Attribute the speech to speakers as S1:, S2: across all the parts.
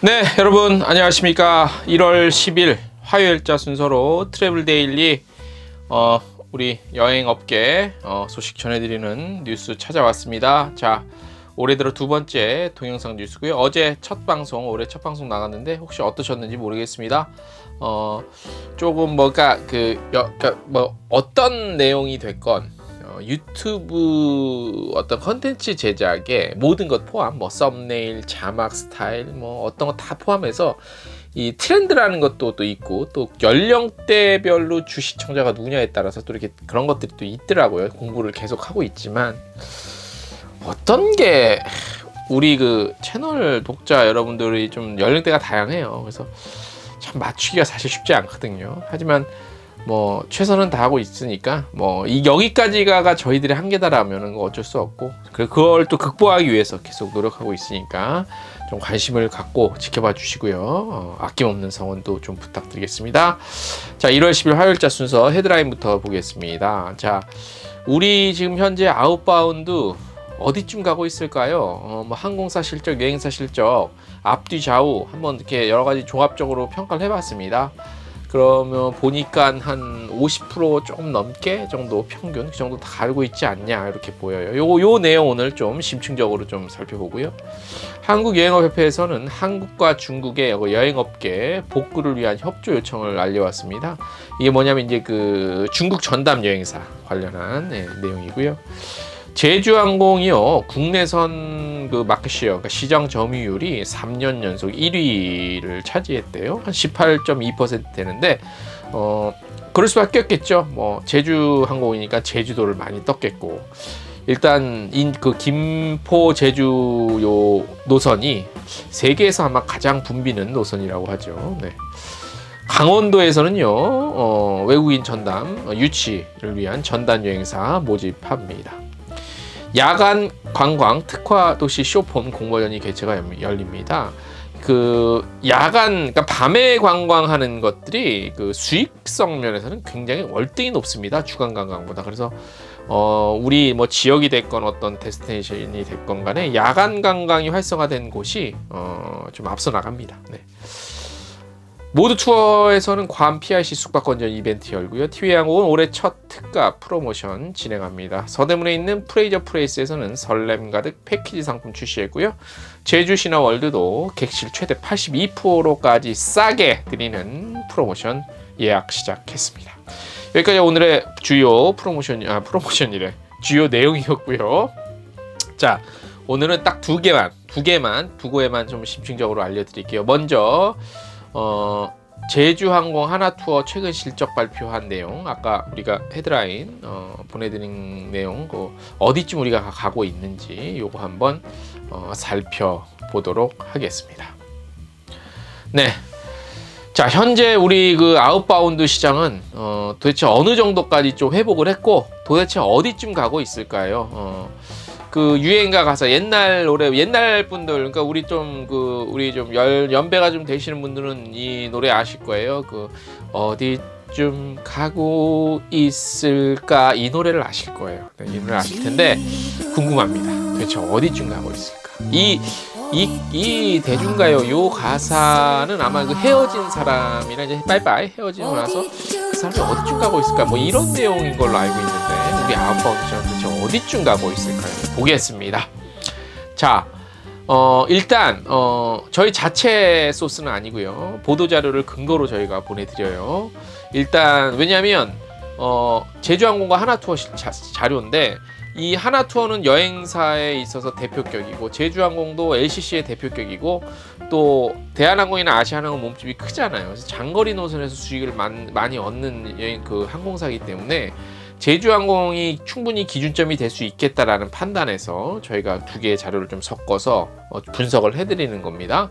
S1: 네, 여러분 안녕하십니까. 1월 10일 화요일자 순서로 트래블 데일리 우리 여행업계 소식 전해드리는 뉴스 찾아왔습니다. 자, 올해 들어 두 번째 동영상 뉴스고요. 어제 올해 첫 방송 나갔는데 혹시 어떠셨는지 모르겠습니다. 조금 어떤 내용이 됐건 유튜브 어떤 컨텐츠 제작에 모든 것 포함, 썸네일, 자막 스타일, 어떤 거 다 포함해서 이 트렌드라는 것도 또 있고, 또 연령대별로 주 시청자가 누구냐에 따라서 또 이렇게 그런 것들이 또 있더라고요. 공부를 계속 하고 있지만 어떤 게 우리 그 채널 독자 여러분들이 좀 연령대가 다양해요. 그래서 참 맞추기가 사실 쉽지 않거든요. 하지만 최선은 다하고 있으니까 여기까지가 저희들의 한계다라면은 어쩔 수 없고, 그걸 또 극복하기 위해서 계속 노력하고 있으니까 좀 관심을 갖고 지켜봐 주시고요. 아낌없는 성원도 좀 부탁드리겠습니다. 자, 1월 10일 화요일자 순서 헤드라인부터 보겠습니다. 자, 우리 지금 현재 아웃바운드 어디쯤 가고 있을까요? 항공사 실적, 여행사 실적, 앞뒤 좌우 한번 이렇게 여러 가지 종합적으로 평가를 해봤습니다. 그러면 보니까 한 50% 조금 넘게 정도 평균 그 정도 다 가고 있지 않냐 이렇게 보여요. 요 내용 오늘 좀 심층적으로 좀 살펴보고요. 한국여행업협회에서는 한국과 중국의 여행업계 복구를 위한 협조 요청을 알려왔습니다. 이게 뭐냐면 이제 그 중국 전담 여행사 관련한 내용이고요. 제주항공이요, 국내선 그 마켓시어, 그러니까 시장 점유율이 3년 연속 1위를 차지했대요. 한 18.2% 되는데, 그럴 수밖에 없겠죠. 제주항공이니까 제주도를 많이 떴겠고, 일단 그 김포 제주 요 노선이 세계에서 아마 가장 붐비는 노선이라고 하죠. 네. 강원도에서는요, 외국인 전담 유치를 위한 전담 여행사 모집합니다. 야간 관광 특화 도시 쇼폼 공모전이 개최가 열립니다. 그 야간, 그러니까 밤에 관광하는 것들이 그 수익성 면에서는 굉장히 월등히 높습니다. 주간 관광보다. 그래서 우리 지역이 됐건 어떤 데스티네이션이 됐건 간에 야간 관광이 활성화된 곳이 좀 앞서 나갑니다. 네. 모두 투어에서는 괌 PIC 숙박권전 이벤트 열고요. 티웨이항공은 올해 첫 특가 프로모션 진행합니다. 서대문에 있는 프레이저 플레이스에서는 설렘 가득 패키지 상품 출시했고요. 제주 신화월드도 객실 최대 82%까지 싸게 드리는 프로모션 예약 시작했습니다. 여기까지 오늘의 주요 프로모션이래. 주요 내용이었고요. 자, 오늘은 딱 두 개만 좀 심층적으로 알려드릴게요. 먼저 제주항공 하나투어 최근 실적 발표한 내용, 아까 우리가 헤드라인 보내드린 내용, 어디쯤 우리가 가고 있는지 요거 한번 살펴보도록 하겠습니다. 네, 자, 현재 우리 그 아웃바운드 시장은 도대체 어느 정도까지 좀 회복을 했고, 도대체 어디쯤 가고 있을까요? 그 유행가 가사, 옛날 분들, 그러니까 우리 좀 연배가 좀 되시는 분들은 이 노래 아실 거예요. 그 어디쯤 가고 있을까, 이 노래를 아실 거예요. 네, 이 노래 아실 텐데 궁금합니다. 도대체 어디쯤 가고 있을까? 이 대중가요 요 가사는 아마 그 헤어진 사람이랑 이제 빠이빠이 헤어지고 나서 그 사람이 어디쯤 가고 있을까, 이런 내용인 걸로 알고 있는데, 우리 아웃바운드 시장 도대체 어디쯤 가고 있을까요? 보겠습니다. 자, 일단 저희 자체 소스는 아니고요, 보도자료를 근거로 저희가 보내드려요. 일단 왜냐하면 제주항공과 하나투어 자료인데, 이 하나투어는 여행사에 있어서 대표격이고, 제주항공도 LCC의 대표격이고, 또 대한항공이나 아시아항공 몸집이 크잖아요. 그래서 장거리 노선에서 수익을 많이 얻는 여행 그 항공사이기 때문에 제주항공이 충분히 기준점이 될 수 있겠다라는 판단에서 저희가 두 개의 자료를 좀 섞어서 분석을 해드리는 겁니다.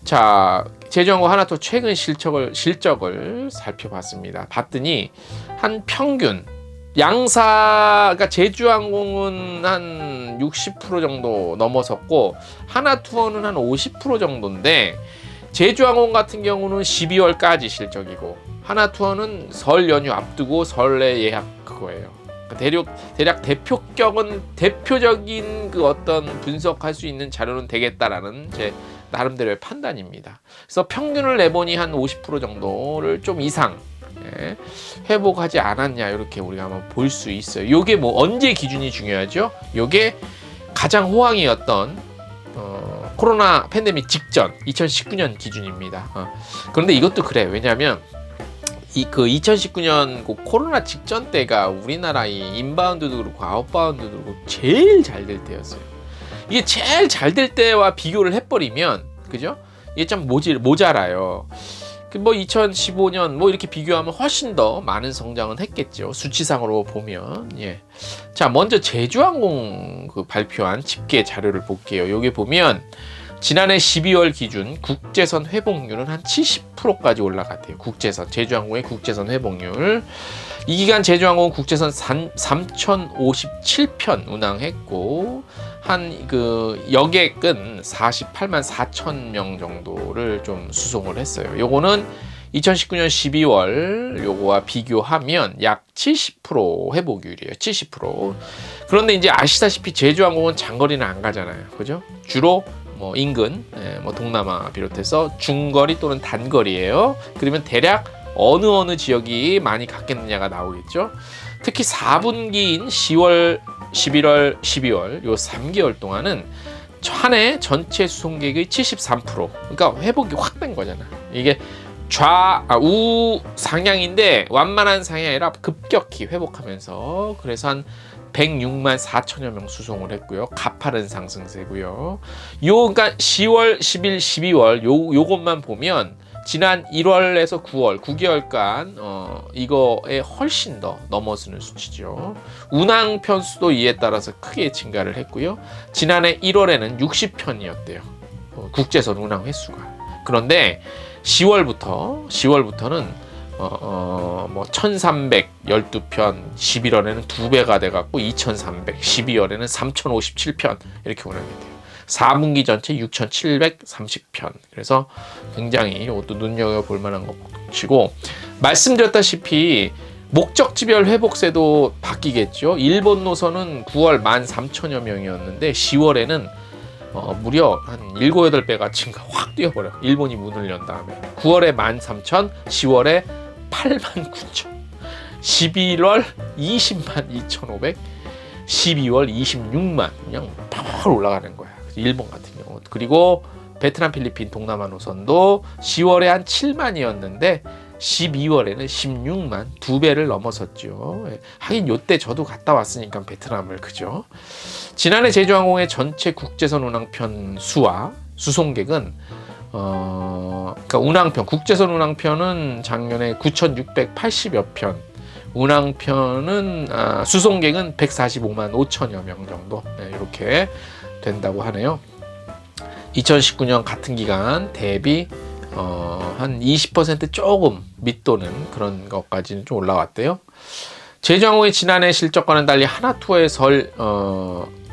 S1: 자, 제주항공 하나투어 최근 실적을 살펴봤습니다. 봤더니 한 평균 그러니까 제주항공은 한 60% 정도 넘어섰고, 하나투어는 한 50% 정도인데, 제주항공 같은 경우는 12월까지 실적이고, 하나투어는 설 연휴 앞두고 설에 예약 그거예요. 대략 대표적인 그 어떤 분석할 수 있는 자료는 되겠다라는 제 나름대로의 판단입니다. 그래서 평균을 내보니 한 50% 정도를 좀 이상 회복하지 않았냐 이렇게 우리가 한번 볼 수 있어요. 요게 뭐 언제 기준이 중요하죠? 요게 가장 호황이었던 코로나 팬데믹 직전 2019년 기준입니다. 그런데 이것도 그래. 왜냐하면 그 2019년 그 코로나 직전 때가 우리나라 이 인바운드도 그렇고 아웃바운드도 그렇고 제일 잘 될 때였어요. 이게 제일 잘 될 때와 비교를 해버리면 그죠? 이게 좀 모자라요. 뭐 2015년 뭐 이렇게 비교하면 훨씬 더 많은 성장은 했겠죠. 수치상으로 보면. 예. 자, 먼저 제주항공 그 발표한 집계 자료를 볼게요. 여기 보면 지난해 12월 기준 국제선 회복률은 한 70%까지 올라갔대요. 국제선, 제주항공의 국제선 회복률. 이 기간 제주항공 국제선 3,057편 운항했고 한 그 여객은 48만 4천 명 정도를 좀 수송을 했어요. 요거는 2019년 12월 요거와 비교하면 약 70% 회복률이에요. 70%. 그런데 이제 아시다시피 제주항공은 장거리는 안 가잖아요. 그죠? 주로 뭐 인근, 뭐 동남아 비롯해서 중거리 또는 단거리예요. 그러면 대략 어느 지역이 많이 갔겠느냐가 나오겠죠. 특히 4분기인 10월, 11월, 12월 요 3개월 동안은 한 해 전체 수송객의 73%, 그러니까 회복이 확 된 거잖아. 이게 우 상향인데 완만한 상향이 아니라 급격히 회복하면서 그래서 한 106만 4천여 명 수송을 했고요. 가파른 상승세고요. 그러니까 10월, 11, 12월 요것만 보면 지난 1월에서 9월 9개월간 이거에 훨씬 더 넘어서는 수치죠. 운항 편수도 이에 따라서 크게 증가를 했고요. 지난해 1월에는 60편이었대요. 국제선 운항 횟수가. 그런데 10월부터는 뭐 1312편 11월에는 2배가 돼갖고 2300, 12월에는 3057편 이렇게 운항이 돼요. 4분기 전체 6730편. 그래서 굉장히 이것도 눈여겨볼 만한 것이고, 말씀드렸다시피 목적지별 회복세도 바뀌겠죠. 일본 노선은 9월 13,000여 명이었는데 10월에는 무려 한 7, 8배가 증가 확 뛰어버려. 일본이 문을 연 다음에 9월에 13,000, 10월에 89,000, 11월 20만 2,500, 12월 26만 그냥 팍 올라가는 거야. 일본 같은 경우. 그리고 베트남, 필리핀, 동남아 노선도 10월에 한 7만이었는데 12월에는 16만, 2배를 넘어섰죠. 하긴 요때 저도 갔다 왔으니까 베트남을. 그죠? 지난해 제주항공의 전체 국제선 운항편 수와 수송객은 그러니까 운항편, 국제선 운항편은 작년에 9,680여 편, 운항편은 수송객은 145만 5천여 명 정도 이렇게 된다고 하네요. 2019년 같은 기간 대비 한 20% 조금 밑도는 그런 것까지는 좀 올라왔대요. 제주항공의 지난해 실적과는 달리 하나투어의 설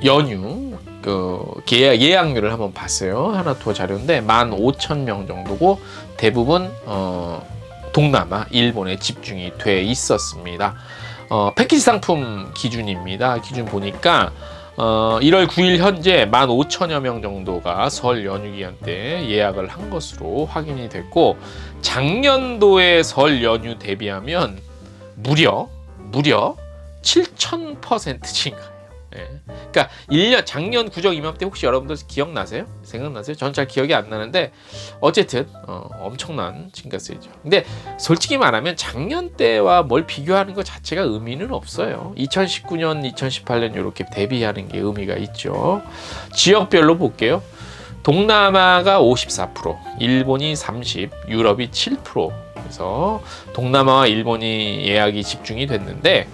S1: 연휴 그 예약률을 한번 봤어요. 하나투어 자료인데 15,000명 정도고 대부분 동남아, 일본에 집중이 돼 있었습니다. 패키지 상품 기준입니다. 기준 보니까 1월 9일 현재 15,000여 명 정도가 설 연휴 기간 때 예약을 한 것으로 확인이 됐고, 작년도의 설 연휴 대비하면 무려 7,000% 증가해요. 예. 그러니까 1년 작년 구정 이맘때 혹시 여러분들 기억나세요? 생각나세요? 전 잘 기억이 안 나는데 어쨌든 엄청난 증가세죠. 근데 솔직히 말하면 작년 때와 뭘 비교하는 것 자체가 의미는 없어요. 2019년, 2018년 이렇게 대비하는 게 의미가 있죠. 지역별로 볼게요. 동남아가 54%, 일본이 30%, 유럽이 7%. 그래서 동남아와 일본이 예약이 집중이 됐는데,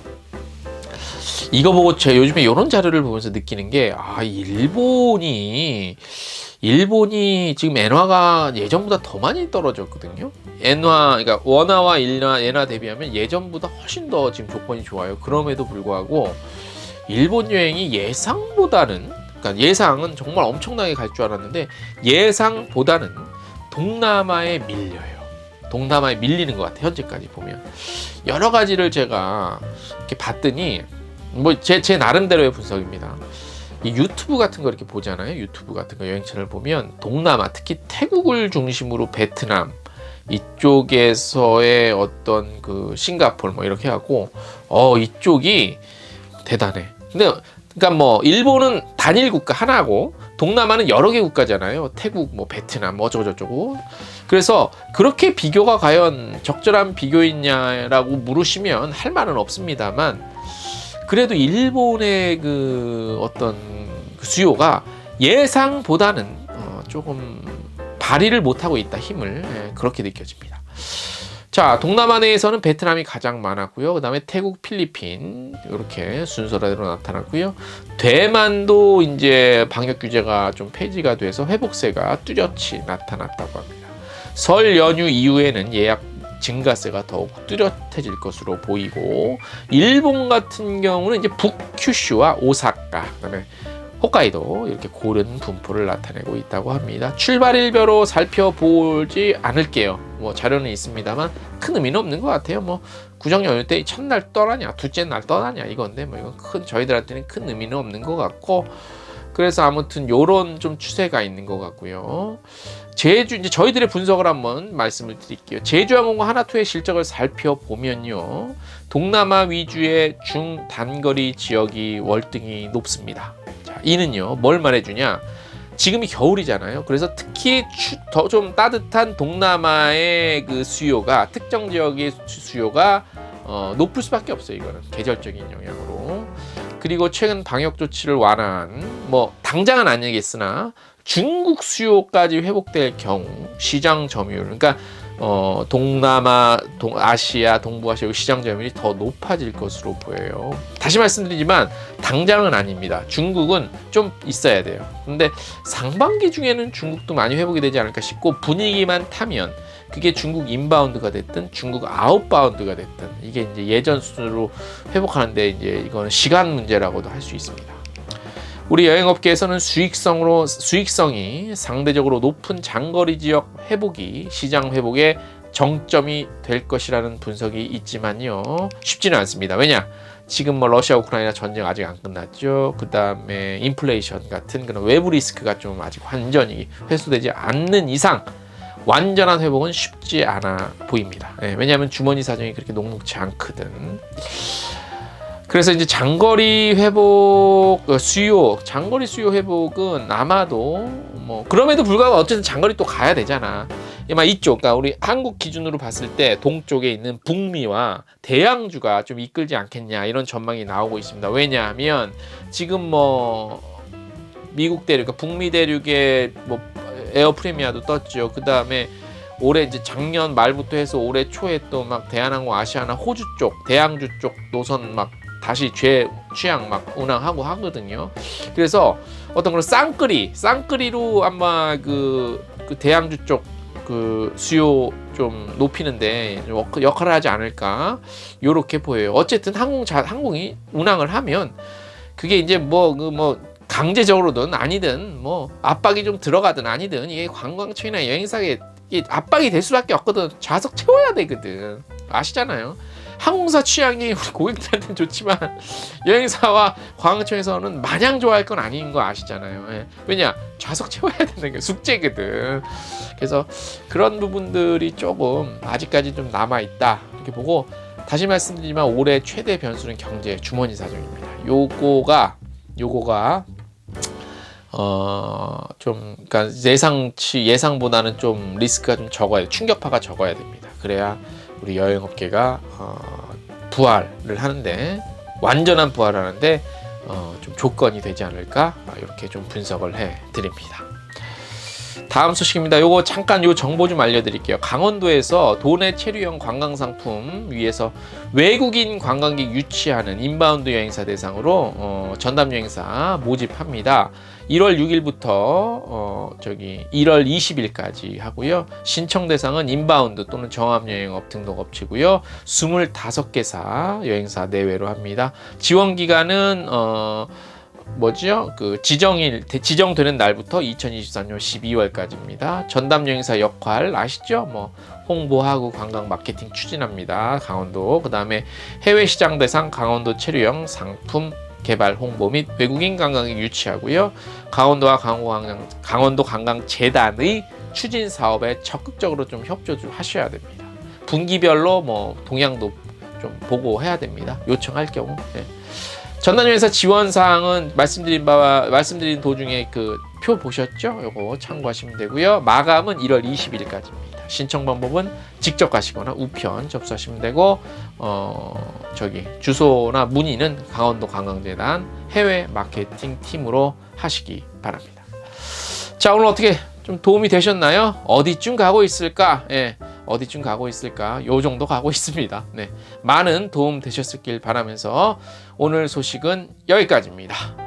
S1: 이거 보고 제가 요즘에 이런 자료를 보면서 느끼는 게, 일본이 지금 엔화가 예전보다 더 많이 떨어졌거든요. 그러니까 원화와 엔화 대비하면 예전보다 훨씬 더 지금 조건이 좋아요. 그럼에도 불구하고 일본 여행이 예상보다는, 그러니까 예상은 정말 엄청나게 갈 줄 알았는데 예상보다는 동남아에 밀려요. 동남아에 밀리는 것 같아요. 현재까지 보면 여러 가지를 제가 이렇게 봤더니 뭐 제 나름대로의 분석입니다. 이 유튜브 같은 거 이렇게 보잖아요. 유튜브 같은 거 여행 채널 보면 동남아, 특히 태국을 중심으로 베트남 이쪽에서의 어떤 그 싱가포르 뭐 이렇게 하고 이쪽이 대단해. 근데 그러니까 뭐 일본은 단일 국가 하나고 동남아는 여러 개 국가잖아요. 태국, 뭐 베트남, 뭐 어쩌고저쩌고. 그래서 그렇게 비교가 과연 적절한 비교이냐라고 물으시면 할 말은 없습니다만, 그래도 일본의 그 어떤 그 수요가 예상보다는 조금 발휘를 못하고 있다, 힘을. 그렇게 느껴집니다. 자, 동남아 내에서는 베트남이 가장 많았고요. 그 다음에 태국, 필리핀 이렇게 순서대로 나타났고요. 대만도 이제 방역 규제가 좀 폐지가 돼서 회복세가 뚜렷이 나타났다고 합니다. 설 연휴 이후에는 예약 증가세가 더욱 뚜렷해질 것으로 보이고, 일본 같은 경우는 이제 북큐슈와 오사카, 그다음에 홋카이도 이렇게 고른 분포를 나타내고 있다고 합니다. 출발일별로 살펴보지 않을게요. 뭐 자료는 있습니다만 큰 의미는 없는 것 같아요. 뭐 구정 연휴 때 첫날 떠나냐, 둘째 날 떠나냐 이건데 뭐 이건 저희들한테는 큰 의미는 없는 것 같고, 그래서 아무튼 요런 좀 추세가 있는 것 같고요. 제주, 이제 저희들의 분석을 한번 말씀을 드릴게요. 제주항공과 하나투의 실적을 살펴보면요, 동남아 위주의 중단거리 지역이 월등히 높습니다. 자, 이는요 뭘 말해주냐, 지금이 겨울이잖아요. 그래서 특히 더 좀 따뜻한 동남아의 그 수요가, 특정 지역의 수요가 높을 수밖에 없어요. 이거는 계절적인 영향으로. 그리고 최근 방역 조치를 완화한, 뭐 당장은 아니겠으나 중국 수요까지 회복될 경우 시장 점유율, 그러니까 동남아, 아시아, 동부아시아 시장 점유율이 더 높아질 것으로 보여요. 다시 말씀드리지만 당장은 아닙니다. 중국은 좀 있어야 돼요. 근데 상반기 중에는 중국도 많이 회복이 되지 않을까 싶고, 분위기만 타면 그게 중국 인바운드가 됐든 중국 아웃바운드가 됐든 이게 이제 예전 수준으로 회복하는데 이제 이거는 시간 문제라고도 할 수 있습니다. 우리 여행업계에서는 수익성이 상대적으로 높은 장거리 지역 회복이 시장 회복의 정점이 될 것이라는 분석이 있지만요, 쉽지는 않습니다. 왜냐? 지금 뭐 러시아 우크라이나 전쟁 아직 안 끝났죠. 그 다음에 인플레이션 같은 그런 외부 리스크가 좀 아직 완전히 회수되지 않는 이상 완전한 회복은 쉽지 않아 보입니다. 왜냐하면 주머니 사정이 그렇게 녹록지 않거든. 그래서 이제 장거리 회복 장거리 수요 회복은 아마도 뭐 그럼에도 불구하고 어쨌든 장거리 또 가야 되잖아. 이쪽, 그러니까 우리 한국 기준으로 봤을 때 동쪽에 있는 북미와 대양주가 좀 이끌지 않겠냐, 이런 전망이 나오고 있습니다. 왜냐하면 지금 뭐 미국 대륙, 그러니까 북미 대륙에 뭐 에어 프리미아도 떴죠. 그 다음에 올해 이제 작년 말부터 해서 올해 초에 또 막 대한항공, 아시아나 호주 쪽, 대양주 쪽 노선 막 다시 취향 막 운항하고 하거든요. 그래서 어떤 그런 쌍끌이로 아마 그 대양주 쪽 그 수요 좀 높이는데 역할을 하지 않을까, 요렇게 보여요. 어쨌든 항공이 운항을 하면 그게 이제 뭐 강제적으로든 아니든 뭐 압박이 좀 들어가든 아니든 이게 관광청이나 여행사에 압박이 될 수밖에 없거든. 좌석 채워야 되거든. 아시잖아요. 항공사 취향이 우리 고객들한테는 좋지만 여행사와 관광청에서는 마냥 좋아할 건 아닌 거 아시잖아요. 왜냐? 좌석 채워야 되는 게 숙제거든. 그래서 그런 부분들이 조금 아직까지 좀 남아있다, 이렇게 보고, 다시 말씀드리지만 올해 최대 변수는 경제 주머니 사정입니다. 요거가 좀, 그러니까 예상보다는 좀 리스크가 좀 적어야, 충격파가 적어야 됩니다. 그래야 우리 여행업계가 부활을 하는데, 완전한 부활을 하는데 좀 조건이 되지 않을까, 이렇게 좀 분석을 해 드립니다. 다음 소식입니다. 요거 잠깐 요 정보 좀 알려드릴게요. 강원도에서 도내 체류형 관광상품 위에서 외국인 관광객 유치하는 인바운드 여행사 대상으로 전담 여행사 모집합니다. 1월 6일부터 1월 20일까지 하고요. 신청 대상은 인바운드 또는 정합여행업 등록업체고요. 25개사 여행사 내외로 합니다. 지원 기간은 지정되는 날부터 2024년 12월까지입니다. 전담 여행사 역할 아시죠? 뭐 홍보하고 관광 마케팅 추진합니다. 강원도. 그 다음에 해외 시장 대상 강원도 체류형 상품 개발 홍보 및 외국인 관광객 유치하고요. 강원도와 강원도 관광재단의 추진 사업에 적극적으로 좀 협조 좀 하셔야 됩니다. 분기별로 뭐 동향도 좀 보고 해야 됩니다. 요청할 경우. 네. 전남여행사 지원 사항은 말씀드린 도중에 그 표 보셨죠? 요거 참고하시면 되고요. 마감은 1월 20일까지입니다. 신청 방법은 직접 가시거나 우편 접수하시면 되고 주소나 문의는 강원도 관광재단 해외 마케팅 팀으로 하시기 바랍니다. 자, 오늘 어떻게 좀 도움이 되셨나요? 어디쯤 가고 있을까? 예. 어디쯤 가고 있을까? 요 정도 가고 있습니다. 네. 많은 도움 되셨길 바라면서 오늘 소식은 여기까지입니다.